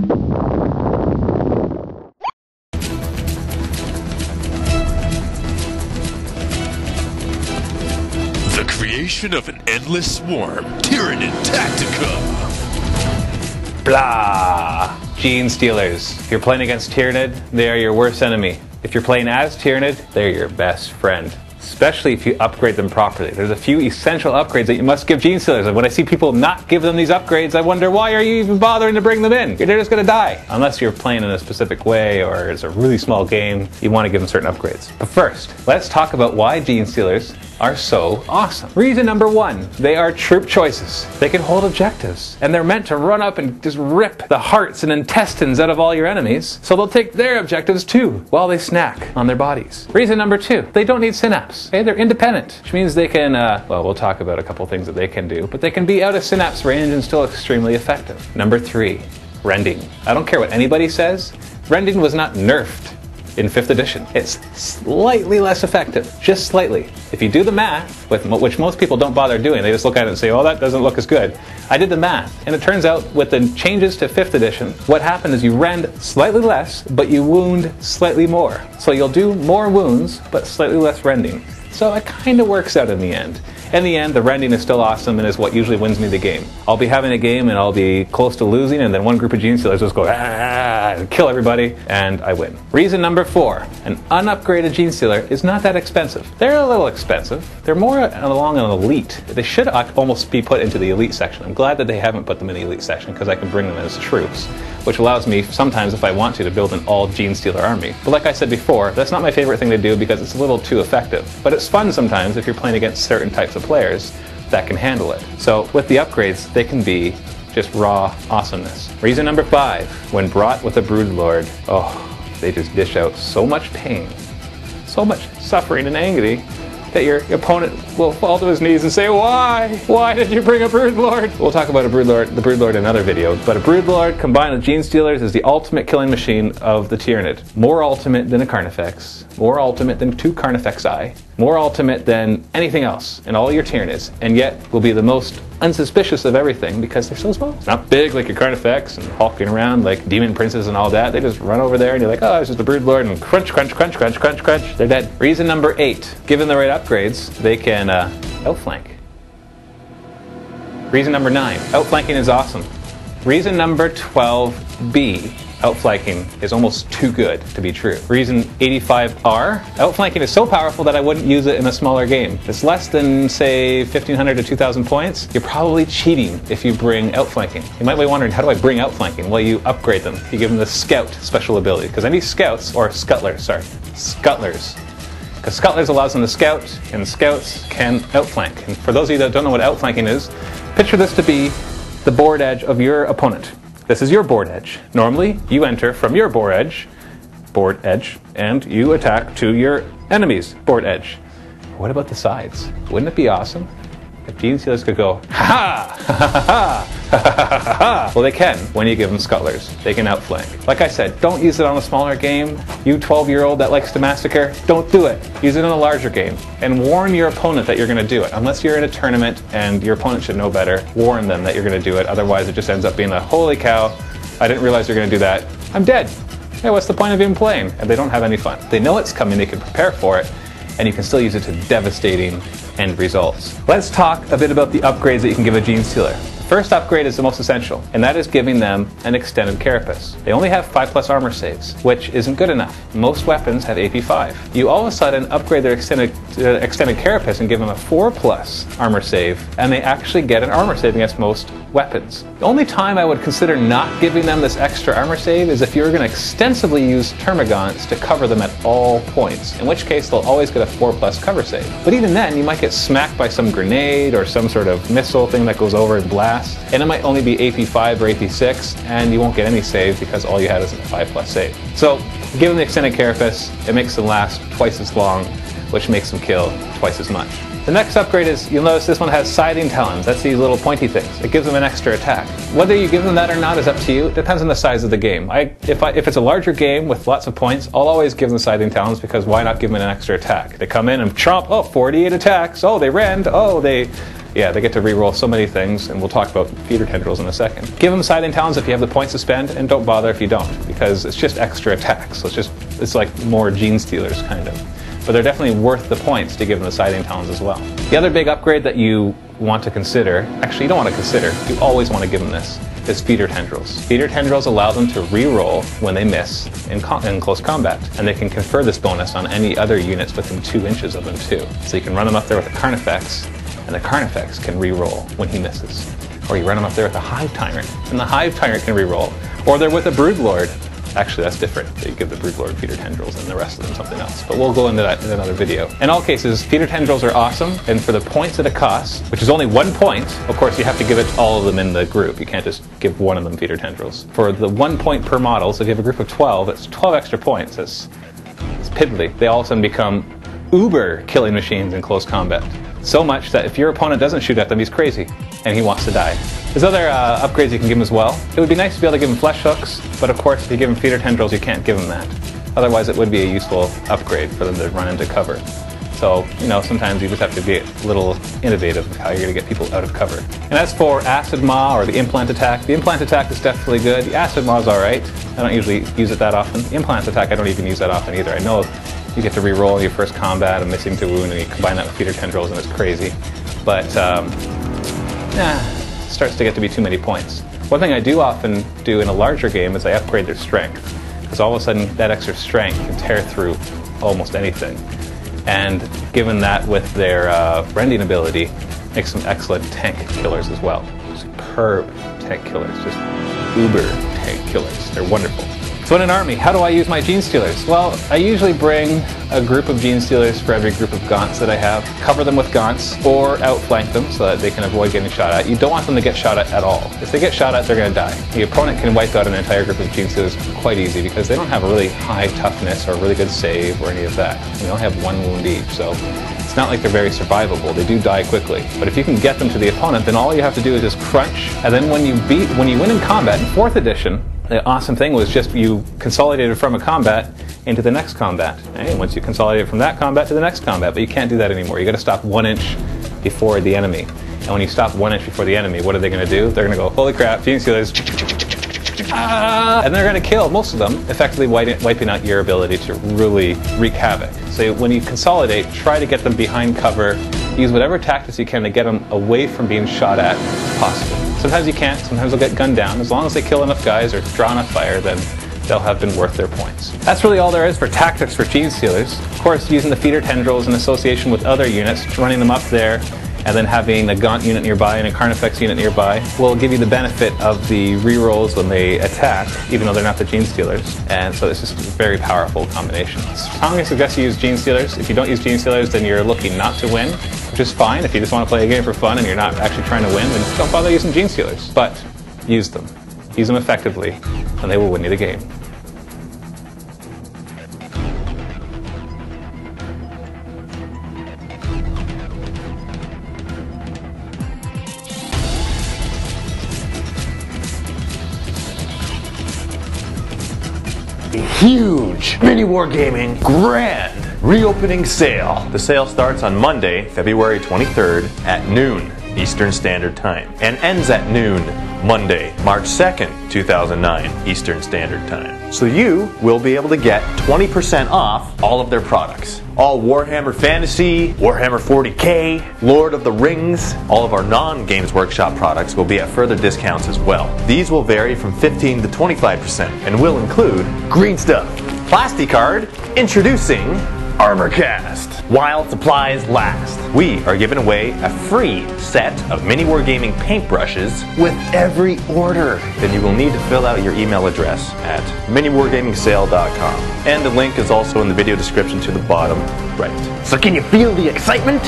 The creation of an endless swarm, Tyranid Tactica. Blah! Genestealers. If you're playing against Tyranid, they are your worst enemy. If you're playing as Tyranid, they're your best friend. Especially if you upgrade them properly. There's a few essential upgrades that you must give Genestealers, and when I see people not give them these upgrades, I wonder, why are you even bothering to bring them in? They're just gonna die. Unless you're playing in a specific way or it's a really small game, you want to give them certain upgrades. But first, let's talk about why Genestealers are so awesome. Reason number one, they are troop choices. They can hold objectives, and they're meant to run up and just rip the hearts and intestines out of all your enemies, so they'll take their objectives too, while they snack on their bodies. Reason number two, they don't need synapse. Okay, they're independent, which means they can, well, we'll talk about a couple things that they can do, but they can be out of synapse range and still extremely effective. Number three, rending. I don't care what anybody says, rending was not nerfed in 5th edition. It's slightly less effective, just slightly. If you do the math, which most people don't bother doing, they just look at it and say, oh, that doesn't look as good. I did the math, and it turns out with the changes to 5th edition, what happened is you rend slightly less, but you wound slightly more. So you'll do more wounds, but slightly less rending. So it kind of works out in the end. In the end, the rending is still awesome and is what usually wins me the game. I'll be having a game and I'll be close to losing, and then one group of Genestealers just go and kill everybody, and I win. Reason number four, an unupgraded Genestealer is not that expensive. They're a little expensive. They're more along an elite. They should almost be put into the elite section. I'm glad that they haven't put them in the elite section because I can bring them as troops, which allows me sometimes, if I want to build an all Genestealer army. But like I said before, that's not my favorite thing to do because it's a little too effective. But it's fun sometimes if you're playing against certain types of players that can handle it. So with the upgrades, they can be just raw awesomeness. Reason number five, when brought with a Broodlord, oh, they just dish out so much pain, so much suffering and agony, that your opponent will fall to his knees and say, why? Why did you bring a Broodlord? We'll talk about the Broodlord in another video, but a Broodlord combined with Genestealers is the ultimate killing machine of the Tyranid. More ultimate than a Carnifex, more ultimate than 2 Carnifexi, more ultimate than anything else in all your Tyranids, and yet will be the most unsuspicious of everything because they're so small. It's not big like your Carnifex and hulking around like demon princes and all that. They just run over there and you're like, oh, it's just a Broodlord, and crunch, crunch, crunch, crunch, crunch, crunch, they're dead. Reason number 8, given the right upgrades, they can outflank. Reason number 9, outflanking is awesome. Reason number 12B, outflanking is almost too good to be true. Reason 85R, outflanking is so powerful that I wouldn't use it in a smaller game. If it's less than, say, 1,500 to 2,000 points, you're probably cheating if you bring outflanking. You might be wondering, how do I bring outflanking? Well, you upgrade them. You give them the Scout special ability, because any Scouts, or Scuttlers, sorry, Scuttlers. Because Scuttlers allows them to scout, and Scouts can outflank. And for those of you that don't know what outflanking is, picture this to be the board edge of your opponent. This is your board edge. Normally, you enter from your board edge, and you attack to your enemy's board edge. What about the sides? Wouldn't it be awesome if Genestealers could go, ha ha ha ha ha ha ha ha? Well, they can when you give them Scuttlers. They can outflank. Like I said, don't use it on a smaller game. You 12-year-old that likes to massacre, don't do it. Use it in a larger game. And warn your opponent that you're going to do it. Unless you're in a tournament and your opponent should know better, warn them that you're going to do it. Otherwise, it just ends up being a, holy cow, I didn't realize you're going to do that. I'm dead. Hey, what's the point of even playing? And they don't have any fun. They know it's coming, they can prepare for it, and you can still use it to devastating end results. Let's talk a bit about the upgrades that you can give a Genestealer. The first upgrade is the most essential, and that is giving them an extended carapace. They only have 5+ armor saves, which isn't good enough. Most weapons have AP 5. You all of a sudden upgrade their extended carapace and give them a 4+ armor save, and they actually get an armor save against most weapons. The only time I would consider not giving them this extra armor save is if you're going to extensively use termagants to cover them at all points, in which case they'll always get a 4+ cover save. But even then, you might get smacked by some grenade or some sort of missile thing that goes over and blasts, and it might only be AP 5 or AP 6, and you won't get any save because all you had is a 5+ save. So, give them the extended carapace, it makes them last twice as long, which makes them kill twice as much. The next upgrade is, you'll notice this one has siding talons. That's these little pointy things. It gives them an extra attack. Whether you give them that or not is up to you. It depends on the size of the game. If it's a larger game with lots of points, I'll always give them siding talons because why not give them an extra attack? They come in and chomp, oh, 48 attacks, oh, they rend, oh, they Yeah, they get to reroll so many things, and we'll talk about feeder tendrils in a second. Give them siding talons if you have the points to spend, and don't bother if you don't, because it's just extra attacks. So it's like more Genestealers, kind of. But they're definitely worth the points to give them the siding talons as well. The other big upgrade that you want to consider, actually you don't want to consider, you always want to give them this, is feeder tendrils. Feeder tendrils allow them to re-roll when they miss in close combat, and they can confer this bonus on any other units within 2 inches of them too. So you can run them up there with a Carnifex, and the Carnifex can re-roll when he misses. Or you run them up there with a Hive Tyrant, and the Hive Tyrant can re-roll. Or they're with a Broodlord. Actually, that's different. You give the Broodlord feeder tendrils and the rest of them something else. But we'll go into that in another video. In all cases, feeder tendrils are awesome, and for the points that it costs, which is only 1 point, of course you have to give it to all of them in the group. You can't just give one of them feeder tendrils. For the 1 point per model, so if you have a group of 12, that's 12 extra points. It's piddly. They all of a sudden become uber killing machines in close combat. So much that if your opponent doesn't shoot at them, he's crazy, and he wants to die. There's other upgrades you can give him as well. It would be nice to be able to give him flesh hooks, but of course if you give him feeder tendrils, you can't give him that. Otherwise it would be a useful upgrade for them to run into cover. So, you know, sometimes you just have to be a little innovative with how you're going to get people out of cover. And as for Acid Maw or the Implant Attack, the Implant Attack is definitely good. The Acid Maw is alright. I don't usually use it that often. The Implant Attack I don't even use that often either. I know you get to re-roll your first combat, a missing to wound, and you combine that with feeder tendrils and it's crazy. But, starts to get to be too many points. One thing I do often do in a larger game is I upgrade their strength, because all of a sudden that extra strength can tear through almost anything. And given that with their rending ability, makes them excellent tank killers as well. Superb tank killers, just uber tank killers. They're wonderful. So in an army, how do I use my Genestealers? Well, I usually bring a group of Genestealers for every group of Gaunts that I have, cover them with Gaunts, or outflank them so that they can avoid getting shot at. You don't want them to get shot at all. If they get shot at, they're going to die. The opponent can wipe out an entire group of Genestealers quite easy because they don't have a really high toughness or a really good save or any of that. They only have 1 wound each, so it's not like they're very survivable. They do die quickly. But if you can get them to the opponent, then all you have to do is just crunch, and then when you win in combat, in 4th edition, the awesome thing was just you consolidated from a combat into the next combat. And once you consolidate from that combat to the next combat, but you can't do that anymore. You got to stop 1 inch before the enemy. And when you stop 1 inch before the enemy, what are they going to do? They're going to go, holy crap, Genestealers, and they're going to kill most of them, effectively wiping out your ability to really wreak havoc. So when you consolidate, try to get them behind cover. Use whatever tactics you can to get them away from being shot at as possible. Sometimes you can't, sometimes they'll get gunned down. As long as they kill enough guys or draw enough fire, then they'll have been worth their points. That's really all there is for tactics for Genestealers. Of course, using the feeder tendrils in association with other units, running them up there, and then having a Gaunt unit nearby and a Carnifex unit nearby will give you the benefit of the rerolls when they attack, even though they're not the Genestealers. And so it's just a very powerful combination. Strongly suggest you use Genestealers. If you don't use Genestealers, then you're looking not to win, which is fine. If you just want to play a game for fun and you're not actually trying to win, then don't bother using Genestealers. But use them. Use them effectively, and they will win you the game. Huge MiniWarGaming grand reopening sale. The sale starts on Monday, February 23rd at noon Eastern Standard Time and ends at noon Monday, March 2nd, 2009 Eastern Standard Time. So you will be able to get 20% off all of their products. All Warhammer Fantasy, Warhammer 40K, Lord of the Rings, all of our non-Games Workshop products will be at further discounts as well. These will vary from 15 to 25% and will include green stuff, Plasticard, introducing ArmorCast, while supplies last. We are giving away a free set of MiniWarGaming paintbrushes with every order. Then you will need to fill out your email address at miniwargamingsale.com. And the link is also in the video description to the bottom right. So can you feel the excitement?